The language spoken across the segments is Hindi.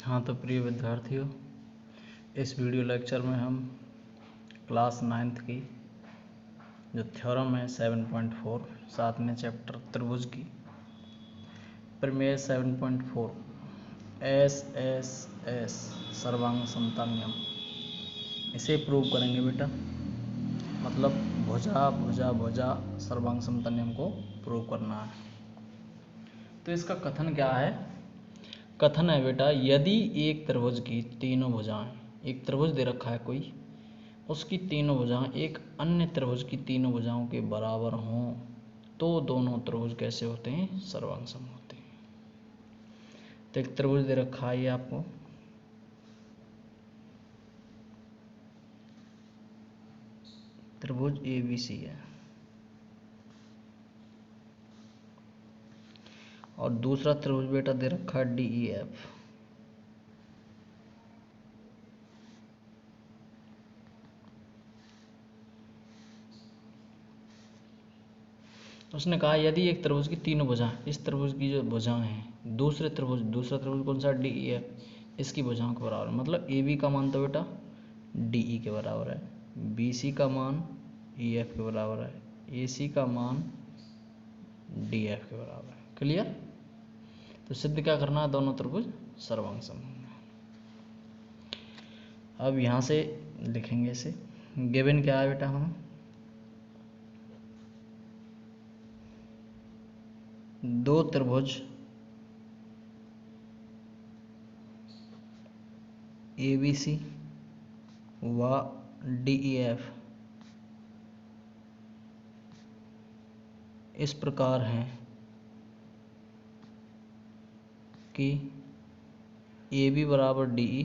हाँ तो प्रिय विद्यार्थियों, इस वीडियो लेक्चर में हम क्लास 9th की जो थ्योरम है 7.4 सातवें चैप्टर त्रिभुज की प्रमेय 7.4 एस एस एस सर्वांग समता नियम, इसे प्रूव करेंगे बेटा। मतलब भुजा भुजा भुजा सर्वांग समता नियम को प्रूव करना है। तो इसका कथन क्या है? कथन है बेटा, यदि एक त्रिभुज की तीनों भुजाएं, एक त्रिभुज दे रखा है कोई, उसकी तीनों भुजाएं एक अन्य त्रिभुज की तीनों भुजाओं के बराबर हों तो दोनों त्रिभुज कैसे होते हैं? सर्वांग सम होते हैं। तो एक त्रिभुज दे रखा है आपको, त्रिभुज ABC है, और दूसरा त्रिभुज बेटा दे रखा है DEF। उसने कहा यदि एक त्रिभुज की तीनों भुजाएं, इस त्रिभुज की जो भुजाएं हैं दूसरा त्रिभुज कौन सा? DEF, इसकी भुजाओं के बराबर, मतलब AB का मान तो बेटा DE के बराबर है, BC का मान EF के बराबर है, AC का मान DF के बराबर है। क्लियर? तो सिद्ध क्या करना है? दोनों त्रिभुज सर्वांग सम होंगे। अब यहाँ से लिखेंगे इसे। गिवन क्या है बेटा? हम दो त्रिभुज ABC व DEF इस प्रकार हैं कि AB बराबर DE,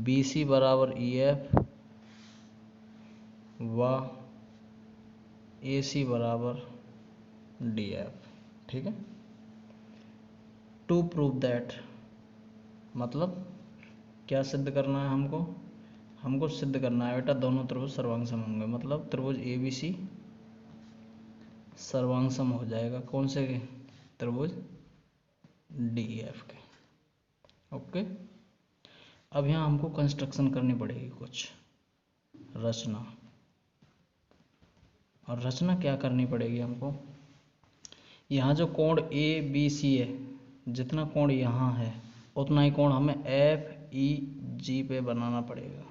BC बराबर EF व AC बराबर DF। ठीक है। टू प्रूव दैट, मतलब क्या सिद्ध करना है हमको? हमको सिद्ध करना है बेटा दोनों त्रिभुज सर्वांग सम होंगे, मतलब त्रिभुज ABC सर्वांग सम हो जाएगा कौन से के? त्रिभुज DEF के। ओके। अब यहाँ हमको कंस्ट्रक्शन करनी पड़ेगी, कुछ रचना। और रचना क्या करनी पड़ेगी हमको? यहाँ जो कोण ABC है, जितना कोण यहाँ है उतना ही कोण हमें FEG पे बनाना पड़ेगा।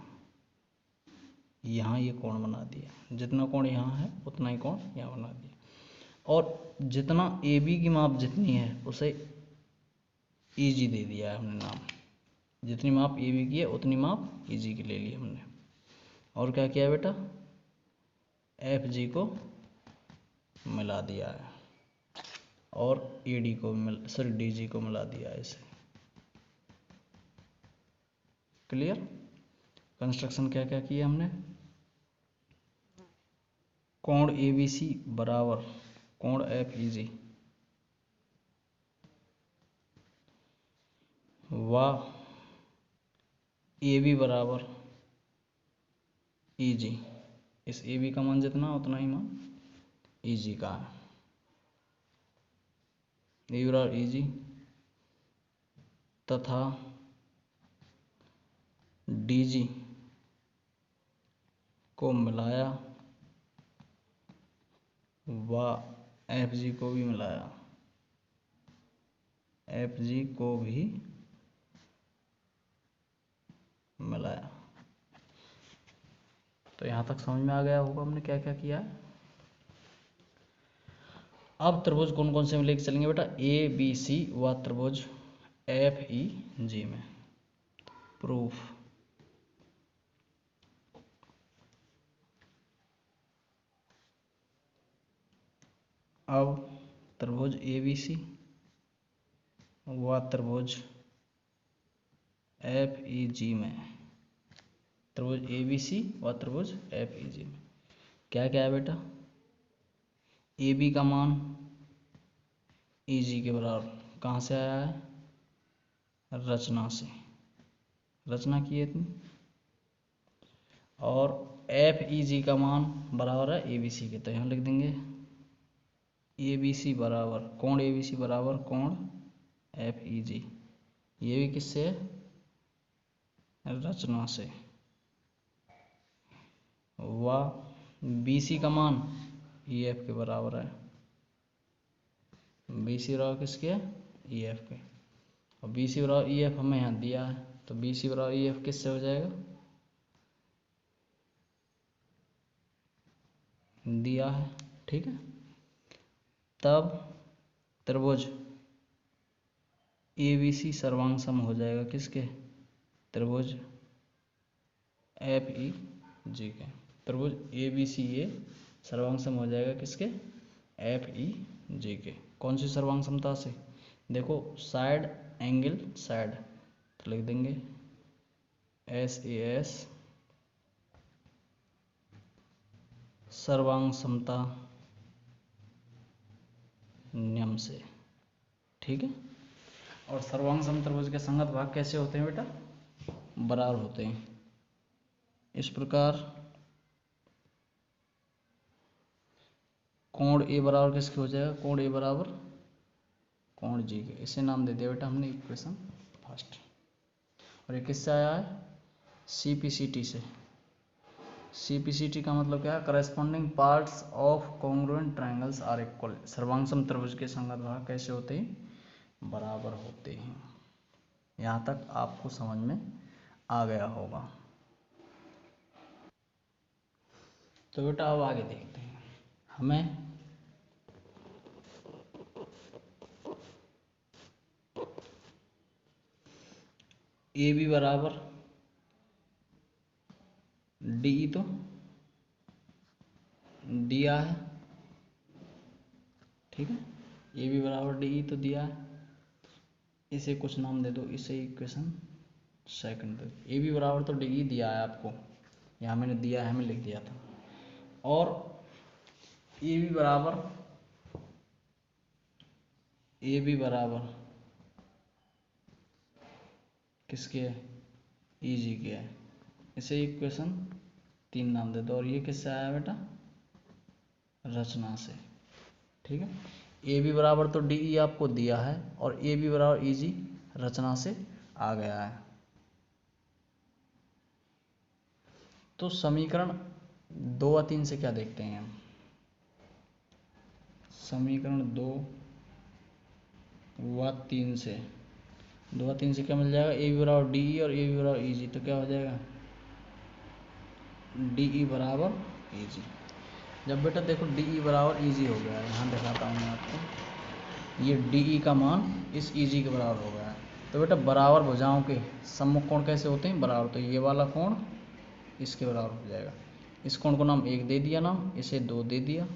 यहाँ ये कोण बना दिया, जितना कोण यहाँ है उतना ही कोण यहाँ बना दिया, और जितना AB की माप जितनी है उसे EG दे दिया है हमने नाम। जितनी माप AB की है उतनी माप EG की ले ली हमने। और क्या किया बेटा? FG को मिला दिया है और DG को मिला दिया है इसे। क्लियर? कंस्ट्रक्शन क्या क्या किया हमने? कोण ABC बराबर कोण FEG व AB बराबर EG। इस AB का मान जितना उतना ही मान EG का है। AB बराबर EG तथा DG को मिलाया व FG को भी मिलाया, FG को भी मिलाया। तो यहाँ तक समझ में आ गया होगा हमने क्या क्या किया है। अब त्रिभुज कौन कौन से मिलेके चलेंगे बेटा? ABC व त्रिभुज FEG में। प्रूफ। अब त्रिभुज ABC व त्रिभुज FEG में, त्रिभुज ABC व त्रिभुज FEG में क्या क्या है बेटा? AB का मान EG के बराबर कहाँ से आया है? रचना से, रचना की है तुम। और FEG का मान बराबर है ABC के, तो यहाँ लिख देंगे ABC बराबर कोण ABC बराबर कोण FEG, ये भी किससे है? रचना से। व BC का मान EF के बराबर है। BC बराबर किसके है? EF के। और BC बराबर EF हमें यहाँ दिया है, तो BC बराबर EF किससे हो जाएगा? दिया है, ठीक है। तब त्रिभुज ABC सर्वांग सम हो जाएगा किसके? त्रिभुज FEG के। त्रिभुज ABCA सर्वांग सम हो जाएगा किसके? FEG के। कौन सी सर्वांग समता से? देखो साइड एंगल साइड, तो लिख देंगे SAS सर्वांग समता नियम से, ठीक है। और सर्वांग समत्रिभुज के संगत भाग कैसे होते हैं बेटा? बराबर होते हैं। इस प्रकार कोण ए बराबर किसके हो जाएगा? कोण ए बराबर कोण जी के। इसे नाम दे दिया बेटा हमने इक्वेशन फर्स्ट। और ये किससे आया है? CPCT से। CPCT का मतलब क्या है? Corresponding parts of congruent triangles are equal. सर्वांग समत्रिभुज के संगत भाग कैसे होते हैं? बराबर होते हैं। यहाँ तक आपको समझ में आ गया होगा। तो बेटा अब आगे देखते हैं। हमें AB बराबर DE तो दिया है, ठीक है। AB बराबर DE तो दिया है, इसे कुछ नाम दे दो, इसे इक्वेशन सेकंड दे। AB बराबर तो DE दिया है आपको, यहाँ मैंने दिया है, मैं लिख दिया था। और AB बराबर किसके है? EG के है। इसे इक्वेशन 3 नाम दे दो। और ये किससे आया बेटा? रचना से, ठीक है। AB बराबर तो DE आपको दिया है और AB बराबर EG रचना से आ गया है। तो समीकरण 2 व 3 से क्या देखते हैं हम? समीकरण 2 व 3 से, 2 व 3 से क्या मिल जाएगा? AB बराबर DE और AB बराबर EG, तो क्या हो जाएगा? DE बराबर EG। जब बेटा देखो DE बराबर EG हो गया है, यहाँ दिखाता हूँ मैं आपको, ये DE का मान इस EG के बराबर हो गया है। तो बेटा बराबर भुजाओं के सम्मुख कोण कैसे होते हैं? बराबर। तो ये वाला कोण इसके बराबर हो जाएगा। इस कोण को नाम 1 दे दिया नाम, इसे 2 दे दिया,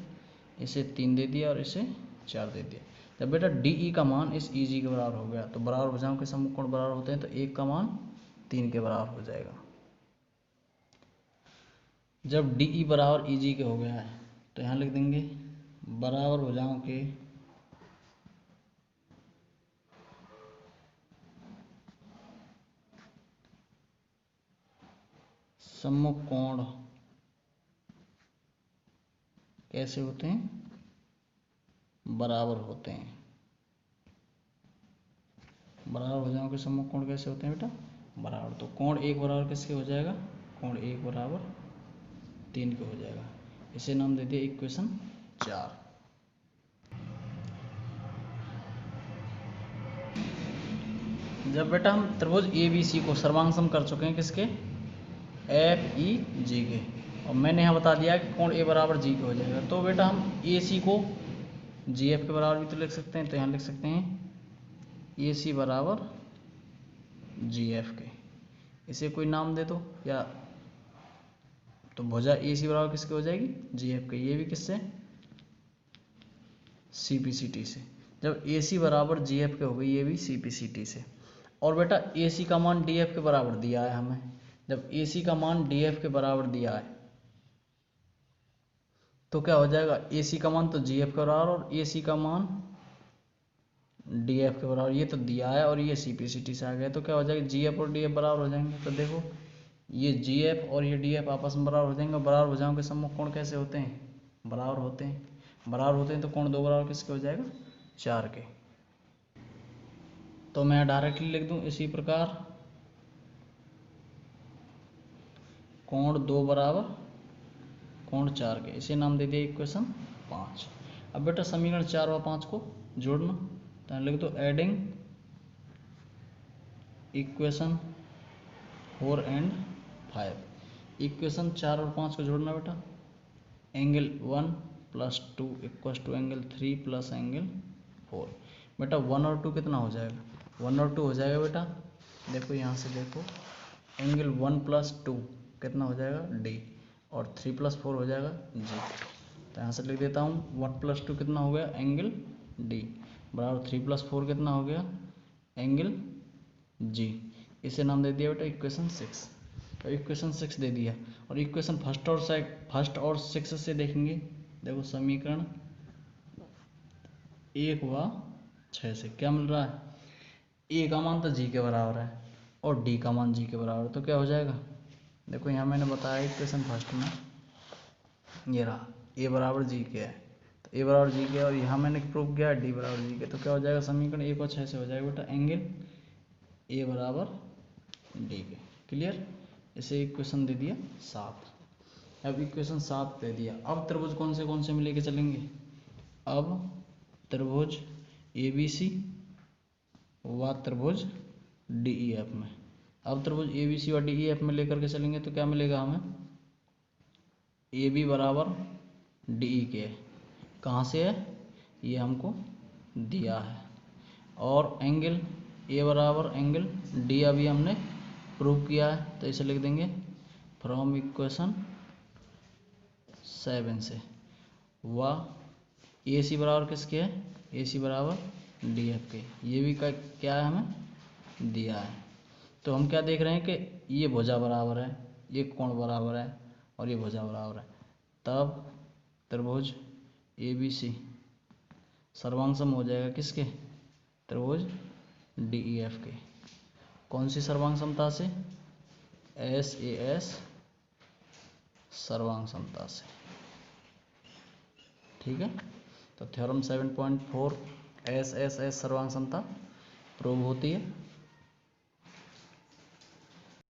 इसे 3 दे दिया और इसे 4 दे दिया। जब बेटा DE का मान इस EG के बराबर हो गया, तो बराबर भुजाओं के सम्मुख कोण बराबर होते हैं, तो 1 का मान 3 के बराबर हो जाएगा। जब DE बराबर EG के हो गया है, तो यहाँ लिख देंगे बराबर भुजाओं के सम्मुख कोण कैसे होते हैं? बराबर होते हैं। बराबर भुजाओं के सम्मुख कोण कैसे होते हैं बेटा? बराबर। तो कोण 1 बराबर किसके हो जाएगा? कोण 1 बराबर 3 के हो जाएगा। इसे नाम दे दिया इक्वेशन 4। जब बेटा हम त्रिभुज ABC को सर्वांग सम कर चुके हैं किसके? FEG के, और मैंने यहाँ बता दिया कि कोण A बराबर G के हो जाएगा, तो बेटा हम AC को GF के बराबर भी तो लिख सकते हैं। तो यहाँ लिख सकते हैं AC बराबर GF के। इसे कोई नाम दे दो, या तो भुजा AC बराबर किसके हो जाएगी? GF के। ये भी किससे? CPCT से। जब AC बराबर GF के हो गई, ये भी CPCT से। और बेटा AC का मान DF के बराबर दिया है हमें। जब AC का मान DF के बराबर दिया है, तो क्या हो जाएगा? AC का मान तो GF के बराबर और AC का मान DF के बराबर, ये तो दिया है और ये CPCT से आ गया, तो क्या हो जाएगा? GF और DF बराबर हो जाएंगे। तो देखो ये GF और ये DF आपस में बराबर हो जाएंगे। बराबर भुजाओं के सम्मुख कोण कैसे होते हैं? बराबर होते हैं। बराबर होते हैं तो कोण 2 बराबर किसके हो जाएगा? 4 के। तो मैं डायरेक्टली लिख दूं इसी प्रकार, कोण 2 बराबर कोण 4 के, इसे नाम दे दिया इक्वेशन 5। अब बेटा समीकरण 4 व 5 को जोड़ना, तो लिख दो एडिंग इक्वेशन 4 एंड 5। इक्वेशन 4 और 5 को जोड़ना बेटा, एंगल 1 + 2 = एंगल 3 + एंगल 4। बेटा 1 और 2 कितना हो जाएगा, 1 और 2 हो जाएगा बेटा, देखो यहाँ से देखो, एंगल 1 + 2 कितना हो जाएगा D, और 3 + 4 हो जाएगा G। तो यहाँ से लिख देता हूँ 1 + 2 कितना हो गया एंगल D, बराबर 3 + 4 कितना हो गया एंगल G। इसे नाम दे दिया बेटा इक्वेशन 6। तो इक्वेशन 6 दे दिया, और इक्वेशन फर्स्ट और 6 से देखेंगे, देखो समीकरण 1 व 6 से क्या मिल रहा है, ए का मान तो जी के बराबर है और डी का मान जी के बराबर है, तो क्या हो जाएगा, देखो यहाँ मैंने बताया इक्वेशन फर्स्ट में ये रहा, ए बराबर जी के है, तो ए बराबर जी के, और यहाँ मैंने प्रूव किया डी बराबर जी के, तो क्या हो जाएगा समीकरण 1 और 6 से हो जाएगा बेटा एंगल ए बराबर डी के। क्लियर, इसे इक्वेशन दे दिया 7। अब इक्वेशन 7 दे दिया, अब त्रिभुज कौन से में लेके चलेंगे, अब त्रिभुज ABC व त्रिभुज DEF में। अब त्रिभुज ABC व DEF में लेकर के चलेंगे तो क्या मिलेगा हमें, AB बराबर DE के, कहाँ से है ये हमको दिया है, और एंगल ए बराबर एंगल डी अभी हमने प्रूव किया है, तो इसे लिख देंगे फ्रॉम इक्वेशन 7 से। व ए सी बराबर किसके है, ए सी बराबर डी एफ के, ये भी क्या है हमें दिया है। तो हम क्या देख रहे हैं कि ये भुजा बराबर है, ये कोण बराबर है, और ये भुजा बराबर है, तब त्रिभुज ए बी सी सर्वांग हो जाएगा किसके, त्रिभुज डी ई एफ के। कौन सी सर्वांग समता से, SAS सर्वांग समता से। ठीक है, तो थ्योरम 7.4 SSS सर्वांग समता प्रूव होती है।